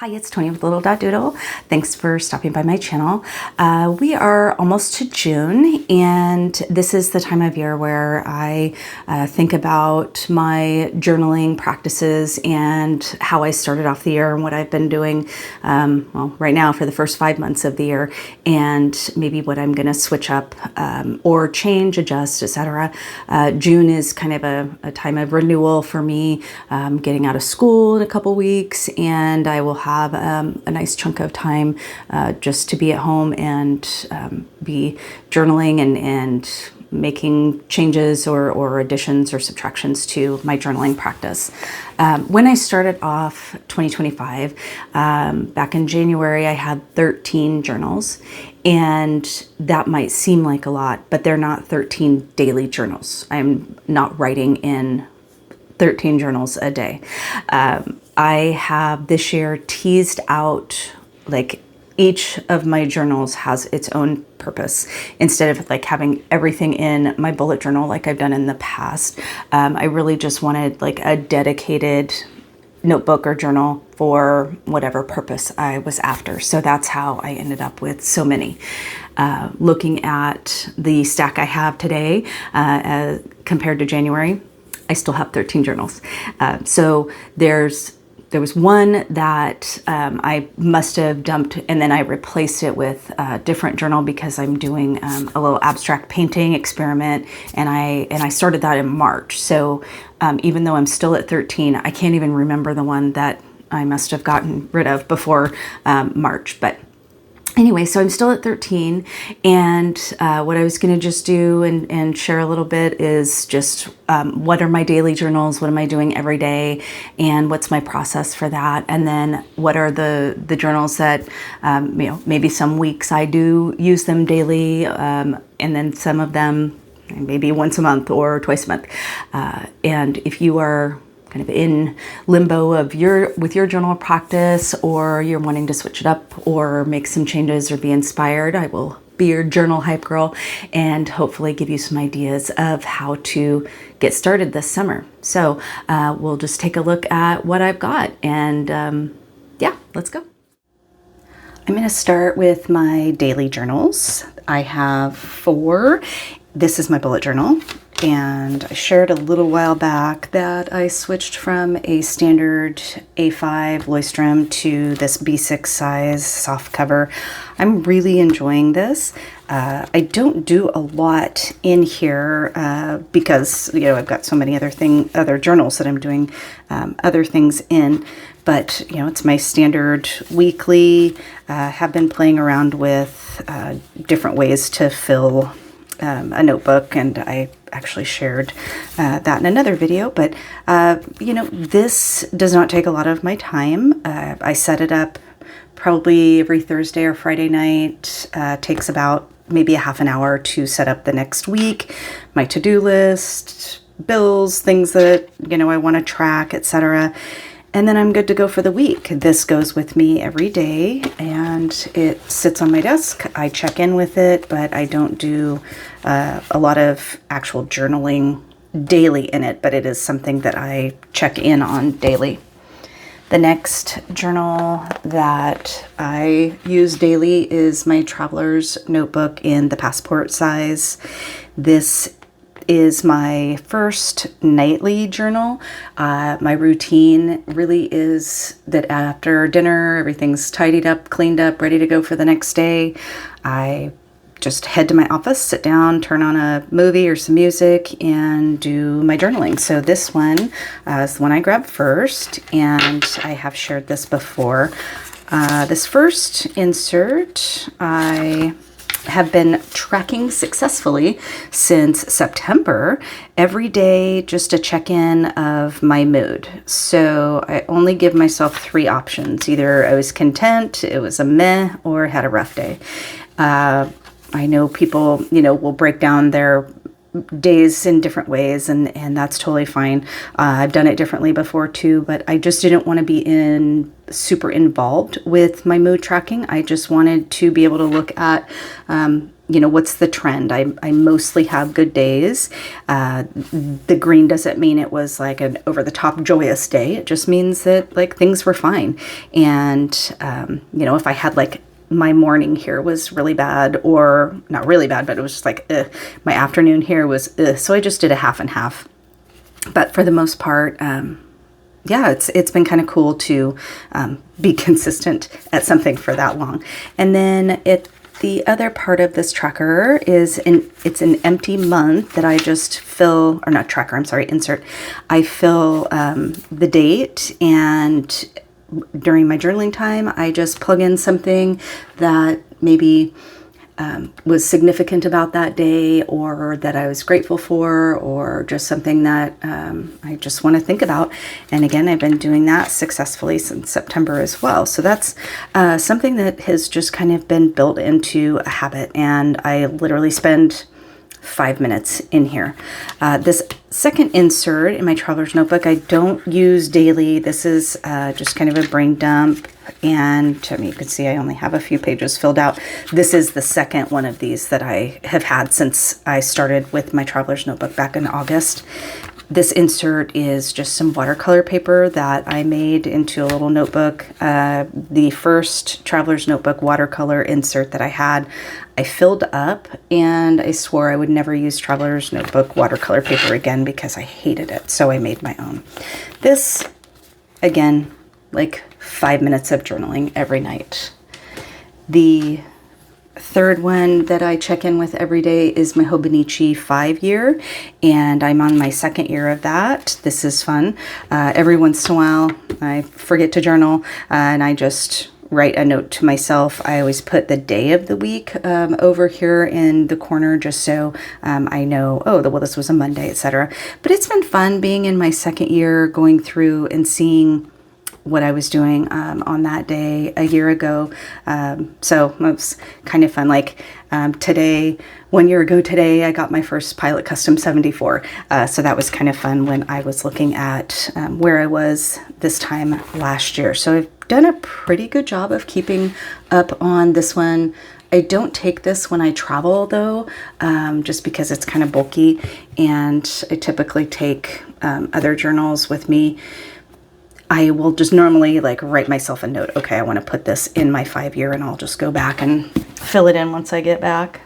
Hi, it's Tony with lidl.doodle. Thanks for stopping by my channel. We are almost to June, and this is the time of year where I think about my journaling practices and how I started off the year and what I've been doing, well, right now for the first 5 months of the year, and maybe what I'm going to switch up or change, adjust, etc. June is kind of a time of renewal for me, getting out of school in a couple weeks, and I will have a nice chunk of time just to be at home and be journaling and making changes or additions or subtractions to my journaling practice. When I started off 2025, back in January, I had 13 journals, and that might seem like a lot, but they're not 13 daily journals. I'm not writing in 13 journals a day. I have this year teased out, like, each of my journals has its own purpose. Instead of like having everything in my bullet journal like I've done in the past, I really just wanted like a dedicated notebook or journal for whatever purpose I was after. So that's how I ended up with so many. Looking at the stack I have today compared to January, I still have 13 journals. So there was one that I must have dumped, and then I replaced it with a different journal because I'm doing a little abstract painting experiment, and I started that in March. So even though I'm still at 13, I can't even remember the one that I must have gotten rid of before March. But anyway, so I'm still at 13, and what I was going to just do and share a little bit is just what are my daily journals, what am I doing every day, and what's my process for that, and then what are the journals that, maybe some weeks I do use them daily, and then some of them maybe once a month or twice a month. And if you are kind of in limbo with your journal practice, or you're wanting to switch it up or make some changes or be inspired, I will be your journal hype girl and hopefully give you some ideas of how to get started this summer. So we'll just take a look at what I've got, and yeah, let's go. I'm going to start with my daily journals. I have 4. This is my bullet journal. And I shared a little while back that I switched from a standard A5 Leuchtturm to this B6 size soft cover. I'm really enjoying this. I don't do a lot in here because I've got so many other journals that I'm doing other things in. But it's my standard weekly. Have been playing around with different ways to fill a notebook, and I actually shared that in another video. But this does not take a lot of my time. I set it up probably every Thursday or Friday night. Takes about maybe a half an hour to set up the next week, my to-do list, bills, things that I want to track, etc. And then I'm good to go for the week. This goes with me every day, and it sits on my desk. I check in with it, but I don't do a lot of actual journaling daily in it, but it is something that I check in on daily. The next journal that I use daily is my traveler's notebook in the passport size. This is my first nightly journal. My routine really is that after dinner, everything's tidied up, cleaned up, ready to go for the next day. I just head to my office, sit down, turn on a movie or some music, and do my journaling. So this one is the one I grabbed first, and I have shared this before. This first insert, I have been tracking successfully since September, every day, just a check-in of my mood. So I only give myself 3 options. Either I was content, it was a meh, or had a rough day. I know people, will break down their days in different ways, and that's totally fine. I've done it differently before too, but I just didn't want to be super involved with my mood tracking. I just wanted to be able to look at you know, what's the trend? I mostly have good days. The green doesn't mean it was like an over-the-top joyous day. It just means that like things were fine. And, you know, if I had like my morning here was really bad, or not really bad, but it was just like, my afternoon here was, so I just did a half and half. But for the most part, yeah, it's been kind of cool to be consistent at something for that long. And then the other part of this tracker is it's an empty month that I just fill, or not tracker, I'm sorry, insert. I fill the date, and during my journaling time, I just plug in something that maybe was significant about that day, or that I was grateful for, or just something that I just want to think about. And again, I've been doing that successfully since September as well. So that's something that has just kind of been built into a habit, and I literally spend 5 minutes in here. This second insert in my traveler's notebook, I don't use daily. This is just kind of a brain dump. And you can see I only have a few pages filled out. This is the second one of these that I have had since I started with my traveler's notebook back in August. This insert is just some watercolor paper that I made into a little notebook. The first traveler's notebook watercolor insert that I had, I filled up, and I swore I would never use traveler's notebook watercolor paper again because I hated it. So I made my own. This, again, like 5 minutes of journaling every night. The third one that I check in with every day is my Hobonichi 5-year, and I'm on my 2nd year of that. This is fun. Every once in a while, I forget to journal, and I just write a note to myself. I always put the day of the week over here in the corner, just so I know, oh, well, this was a Monday, etc. But it's been fun being in my 2nd year, going through and seeing what I was doing on that day a year ago. So it was kind of fun. Like today, 1 year ago today, I got my first Pilot Custom 74. So that was kind of fun when I was looking at where I was this time last year. So I've done a pretty good job of keeping up on this one. I don't take this when I travel though, just because it's kind of bulky, and I typically take other journals with me. I will just normally like write myself a note. Okay, I want to put this in my 5-year, and I'll just go back and fill it in once I get back.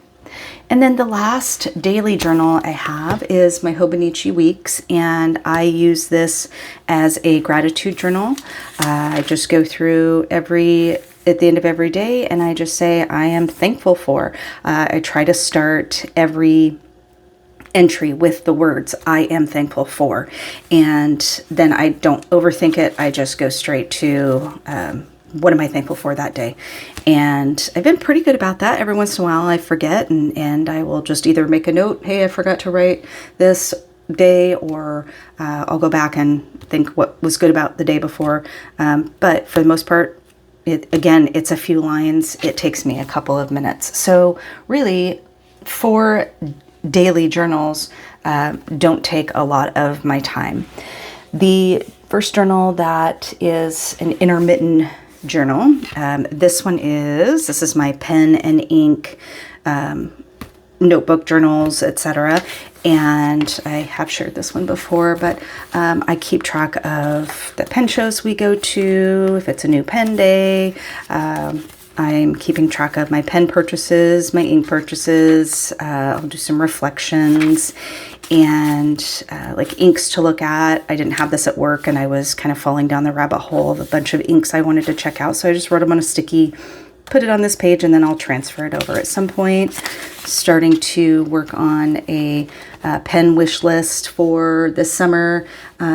And then the last daily journal I have is my Hobonichi Weeks, and I use this as a gratitude journal. I just go through at the end of every day, and I just say I am thankful for. I try to start every entry with the words I am thankful for, and then I don't overthink it. I just go straight to what am I thankful for that day. And I've been pretty good about that. Every once in a while I forget, and I will just either make a note, hey, I forgot to write this day, or I'll go back and think what was good about the day before. But for the most part, it's a few lines. It takes me a couple of minutes. So really, for daily journals don't take a lot of my time. The first journal that is an intermittent journal, this is my pen and ink notebook journals, etc. And I have shared this one before, but I keep track of the pen shows we go to, if it's a new pen day. I'm keeping track of my pen purchases, my ink purchases. I'll do some reflections and like inks to look at. I didn't have this at work, and I was kind of falling down the rabbit hole of a bunch of inks I wanted to check out. So I just wrote them on a sticky, put it on this page, and then I'll transfer it over at some point. Starting to work on a pen wish list for this summer,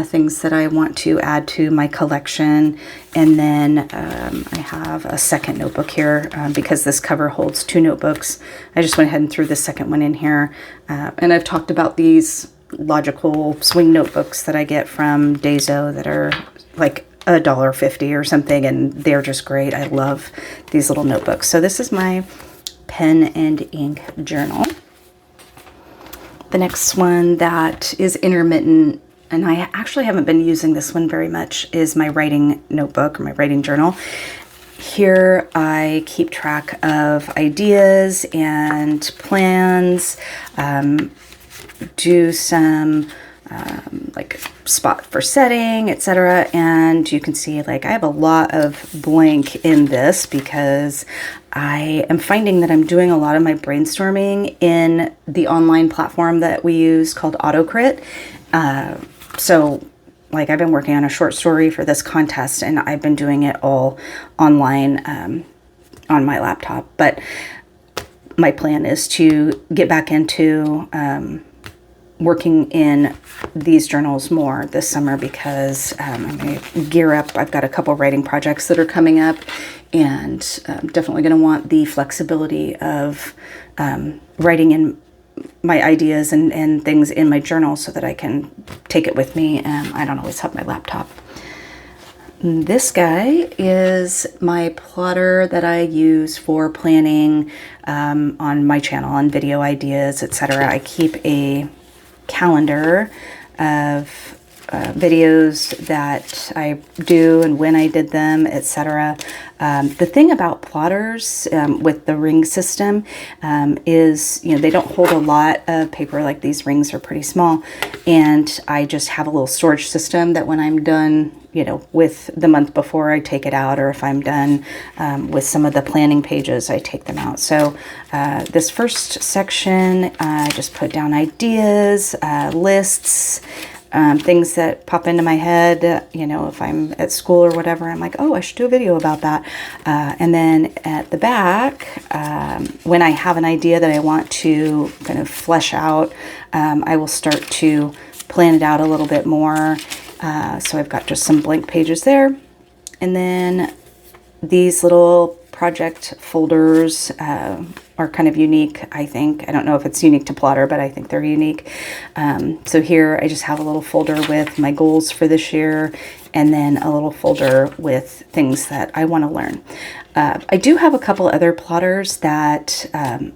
things that I want to add to my collection. And then I have a second notebook here because this cover holds 2 notebooks. I just went ahead and threw the second one in here. And I've talked about these logical swing notebooks that I get from Daiso that are like $1.50 or something, and they're just great. I love these little notebooks. So this is my pen and ink journal. The next one that is intermittent, and I actually haven't been using this one very much, is my writing notebook or my writing journal. Here I keep track of ideas and plans, do some like spot for setting, etc. And you can see like I have a lot of blank in this because I am finding that I'm doing a lot of my brainstorming in the online platform that we use called AutoCrit. So like I've been working on a short story for this contest and I've been doing it all online on my laptop. But my plan is to get back into working in these journals more this summer because I'm going to gear up. I've got a couple writing projects that are coming up, and definitely going to want the flexibility of writing in my ideas and things in my journal so that I can take it with me, and I don't always have my laptop. This guy is my plotter that I use for planning on my channel, on video ideas, etc. I keep a calendar of videos that I do and when I did them, etc. The thing about plotters with the ring system is, they don't hold a lot of paper. Like these rings are pretty small, and I just have a little storage system that when I'm done, with the month before, I take it out, or if I'm done with some of the planning pages, I take them out. So this first section, I just put down ideas, lists, things that pop into my head, if I'm at school or whatever, I'm like, oh, I should do a video about that. And then at the back, when I have an idea that I want to kind of flesh out, I will start to plan it out a little bit more. So I've got just some blank pages there. And then these little project folders are kind of unique, I think. I don't know if it's unique to Plotter, but I think they're unique. So here I just have a little folder with my goals for this year, and then a little folder with things that I want to learn. I do have a couple other plotters that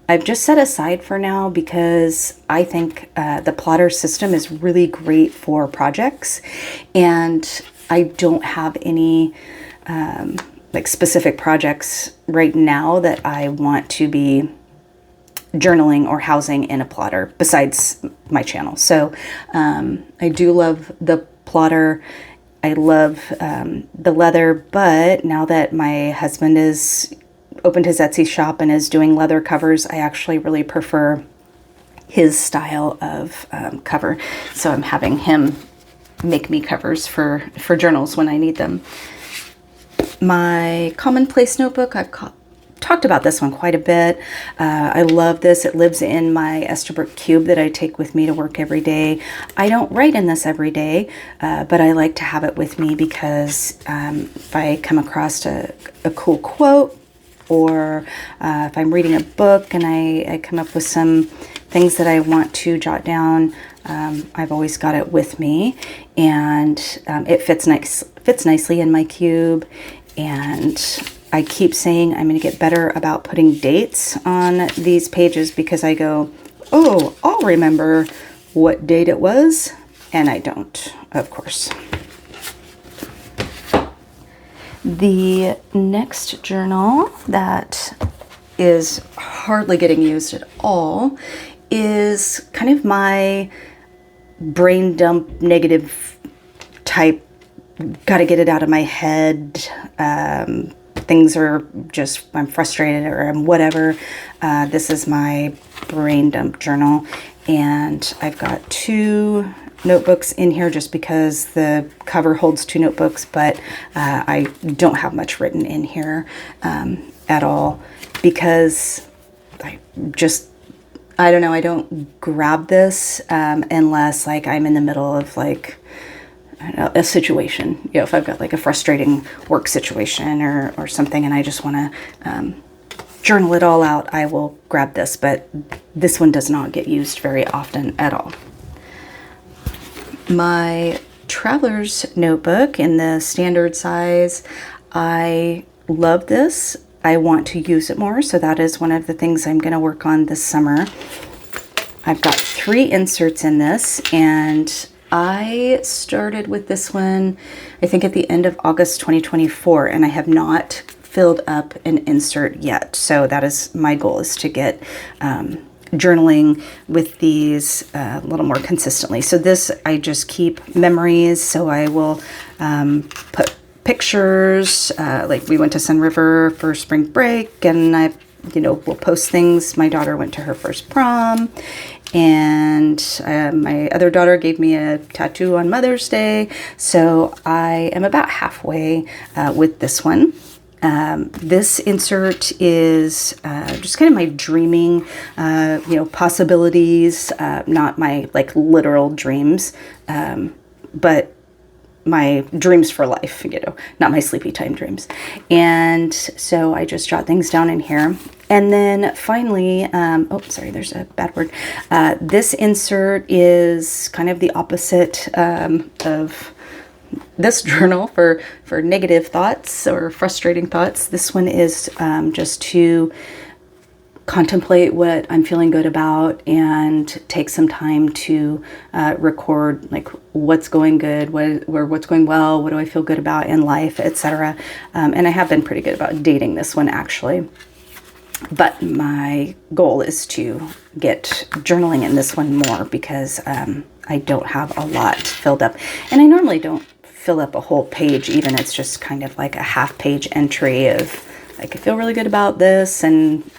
I've just set aside for now because I think the plotter system is really great for projects, and I don't have any like specific projects right now that I want to be journaling or housing in a plotter besides my channel. So I do love the plotter. I love the leather, but now that my husband has opened his Etsy shop and is doing leather covers, I actually really prefer his style of cover. So I'm having him make me covers for journals when I need them. My commonplace notebook, I've talked about this one quite a bit. I love this. It lives in my Esterbrook cube that I take with me to work every day. I don't write in this every day, but I like to have it with me because if I come across a cool quote, or if I'm reading a book and I come up with some things that I want to jot down, I've always got it with me, and it fits nicely in my cube. And I keep saying I'm going to get better about putting dates on these pages because I go, oh, I'll remember what date it was, and I don't, of course. The next journal that is hardly getting used at all is kind of my brain dump, negative type, got to get it out of my head. Things are just, I'm frustrated or I'm whatever. This is my brain dump journal, and I've got 2 notebooks in here just because the cover holds 2 notebooks, but I don't have much written in here at all because I don't know, I don't grab this unless like I'm in the middle of like, I don't know, a situation, if I've got like a frustrating work situation or something and I just want to journal it all out, I will grab this, but this one does not get used very often at all. My traveler's notebook in the standard size, I love this. I want to use it more, so that is one of the things I'm going to work on this summer. I've got 3 inserts in this, and I started with this one, I think at the end of August 2024, and I have not filled up an insert yet. So that is my goal, is to get journaling with these a little more consistently. So this, I just keep memories. So I will put pictures, like we went to Sun River for spring break, and I, we'll post things. My daughter went to her first prom, and my other daughter gave me a tattoo on Mother's Day. So I am about halfway with this one. This insert is just kind of my dreaming, possibilities, not my like literal dreams, but my dreams for life, not my sleepy time dreams. And so I just jot things down in here. And then finally, there's a bad word. This insert is kind of the opposite of this journal for negative thoughts or frustrating thoughts. This one is just to contemplate what I'm feeling good about and take some time to record like what's going good, what's going well, what do I feel good about in life, etc. And I have been pretty good about dating this one, actually. But my goal is to get journaling in this one more, because I don't have a lot filled up. And I normally don't fill up a whole page even. It's just kind of like a half-page entry of like, I feel really good about this and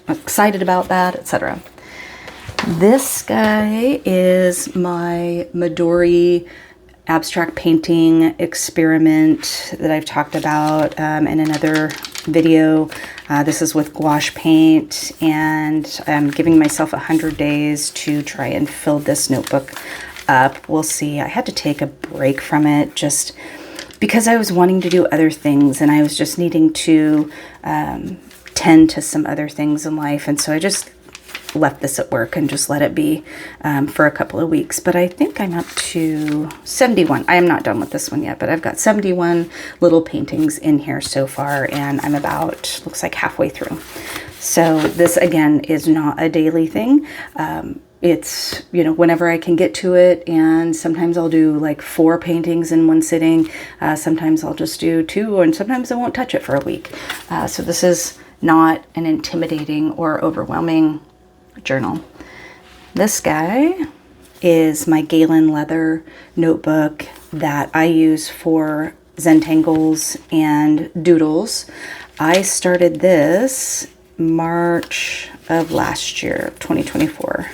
I'm excited about that, etc. This guy is my Midori abstract painting experiment that I've talked about in another video. This is with gouache paint, and I'm giving myself 100 days to try and fill this notebook up. We'll see. I had to take a break from it just because I was wanting to do other things, and I was just needing to tend to some other things in life. And so I just left this at work and just let it be for a couple of weeks. But I think I'm up to 71. I am not done with this one yet, but I've got 71 little paintings in here so far, and I'm about, looks like halfway through. So this again is not a daily thing. It's, whenever I can get to it, and sometimes I'll do like 4 paintings in one sitting. Sometimes I'll just do 2, and sometimes I won't touch it for a week. So this is not an intimidating or overwhelming journal. This guy is my Galen leather notebook that I use for Zentangles and doodles. I started this March of last year, 2024.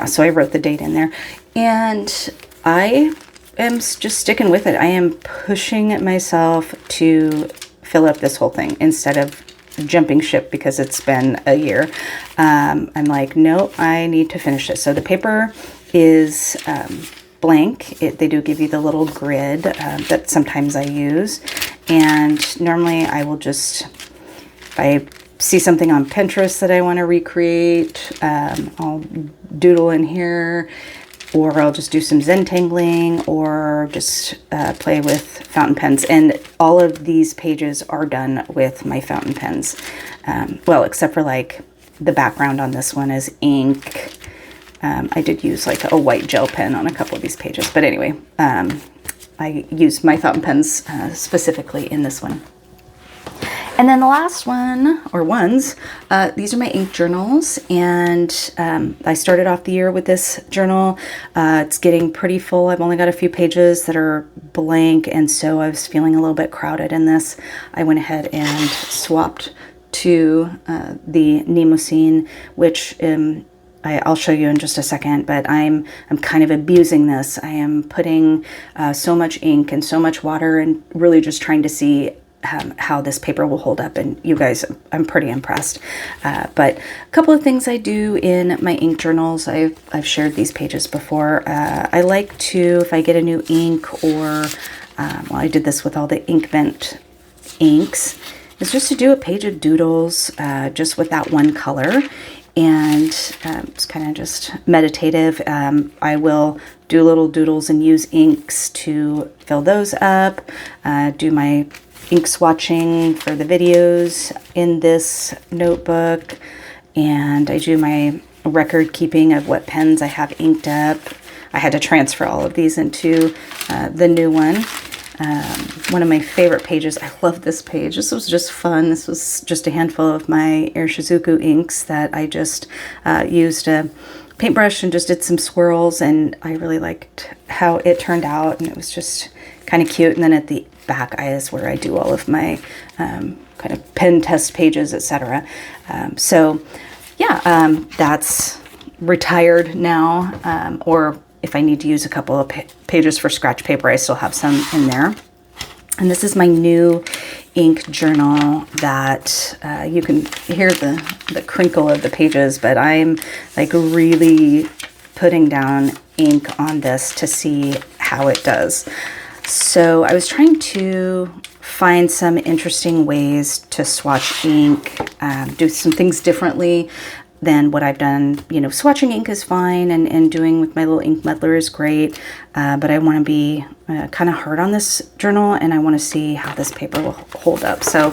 So I wrote the date in there, and I am just sticking with it. I am pushing myself to fill up this whole thing instead of jumping ship because it's been a year. I'm like, no, I need to finish this. So the paper is blank. They do give you the little grid that sometimes I use. And normally I will just, if I see something on Pinterest that I want to recreate, I'll doodle in here, or I'll just do some Zentangling, or just play with fountain pens. And all of these pages are done with my fountain pens. Well, except for like the background on this one is ink. I did use like a white gel pen on a couple of these pages. But anyway, I used my fountain pens specifically in this one. And then the last one, or ones, these are my ink journals, and I started off the year with this journal. It's getting pretty full. I've only got a few pages that are blank, and so I was feeling a little bit crowded in this. I went ahead and swapped to the Nemosine, which I'll show you in just a second, but I'm kind of abusing this. I am putting so much ink and so much water, and really just trying to see how this paper will hold up. And you guys, I'm pretty impressed. But a couple of things I do in my ink journals, I've shared these pages before. I like to, if I get a new ink, or I did this with all the Inkvent inks, is just to do a page of doodles just with that one color. And it's kind of just meditative. I will do little doodles and use inks to fill those up, do my ink swatching for the videos in this notebook, and I do my record keeping of what pens I have inked up. I had to transfer all of these into the new one. one of my favorite pages. I love this page. This was just fun. This was just a handful of my Air inks that I just used a paintbrush and just did some swirls, and I really liked how it turned out, and it was just kind of cute. And then at the back is where I do all of my kind of pen test pages, etc. So yeah, that's retired now, or if I need to use a couple of pages for scratch paper, I still have some in there. And this is my new ink journal that you can hear the crinkle of the pages, but I'm like really putting down ink on this to see how it does. So I was trying to find some interesting ways to swatch ink, do some things differently than what I've done. You know, swatching ink is fine, and doing with my little ink muddler is great, but I want to be kind of hard on this journal, and I want to see how this paper will hold up. So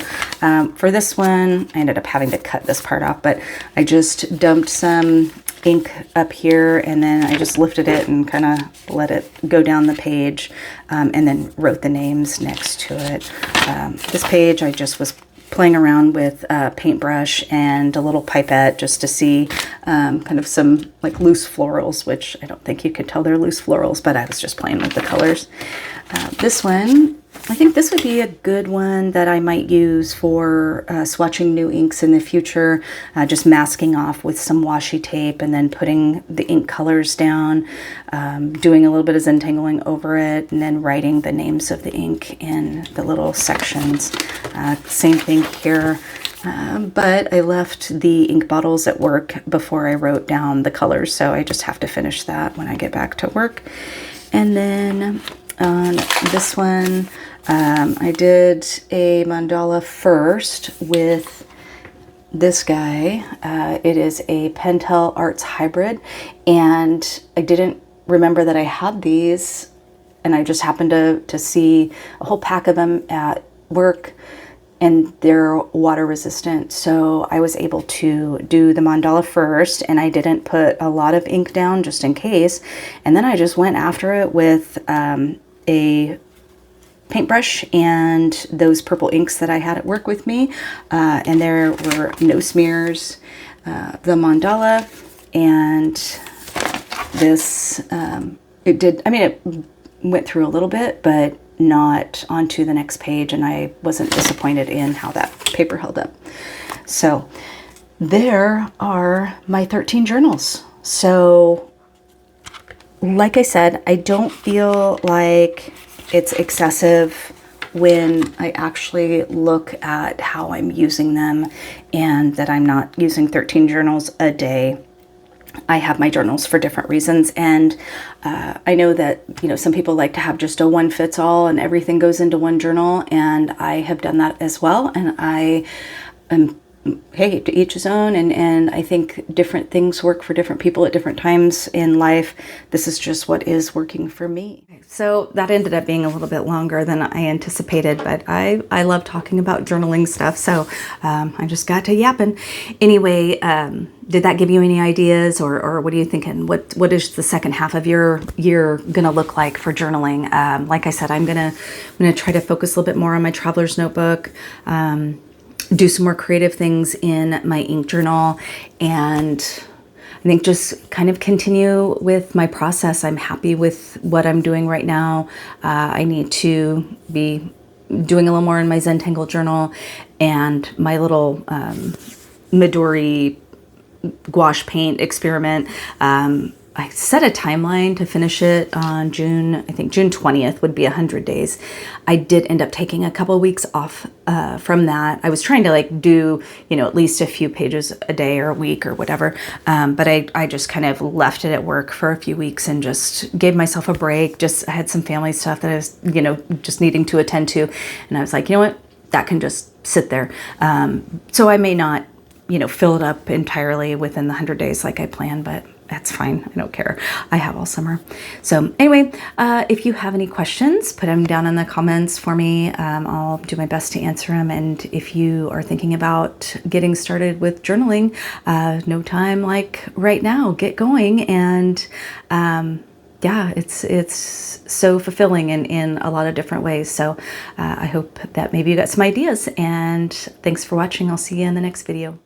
for this one, I ended up having to cut this part off, but I just dumped some ink up here, and then I just lifted it and kind of let it go down the page, and then wrote the names next to it. This page I just was playing around with a paintbrush and a little pipette just to see kind of some like loose florals, which I don't think you could tell they're loose florals, but I was just playing with the colors. This one, I think this would be a good one that I might use for swatching new inks in the future, just masking off with some washi tape and then putting the ink colors down, doing a little bit of Zentangling over it, and then writing the names of the ink in the little sections. Same thing here, but I left the ink bottles at work before I wrote down the colors, so I just have to finish that when I get back to work. And then on this one, I did a mandala first with this guy. It is a Pentel Arts Hybrid, and I didn't remember that I had these, and I just happened to see a whole pack of them at work, and they're water resistant. So I was able to do the mandala first, and I didn't put a lot of ink down just in case. And then I just went after it with a paintbrush and those purple inks that I had at work with me, and there were no smears. The mandala and this, it did, I mean, it went through a little bit, but not onto the next page, and I wasn't disappointed in how that paper held up. So there are my 13 journals. So like I said, I don't feel like it's excessive when I actually look at how I'm using them, and that I'm not using 13 journals a day. I have my journals for different reasons, and I know that, you know, some people like to have just a one fits all and everything goes into one journal, and I have done that as well, and I am, hey, to each his own, and I think different things work for different people at different times in life. This is just what is working for me. So that ended up being a little bit longer than I anticipated, but I love talking about journaling stuff, so I just got to yapping. Anyway, did that give you any ideas, or what are you thinking? What is the second half of your year gonna look like for journaling? Like I said, I'm gonna try to focus a little bit more on my traveler's notebook, do some more creative things in my ink journal, and I think just kind of continue with my process. I'm happy with what I'm doing right now. I need to be doing a little more in my Zentangle journal, and my little Midori gouache paint experiment. I set a timeline to finish it on June, I think June 20th would be 100 days. I did end up taking a couple of weeks off from that. I was trying to like do, you know, at least a few pages a day or a week or whatever. But I just kind of left it at work for a few weeks and just gave myself a break. I had some family stuff that I was, you know, just needing to attend to. And I was like, you know what, that can just sit there. So I may not, you know, fill it up entirely within the 100 days like I planned, but that's fine. I don't care. I have all summer. So anyway, if you have any questions, put them down in the comments for me. I'll do my best to answer them. And if you are thinking about getting started with journaling, no time like right now, get going. And yeah, it's so fulfilling in a lot of different ways. So I hope that maybe you got some ideas, and thanks for watching. I'll see you in the next video.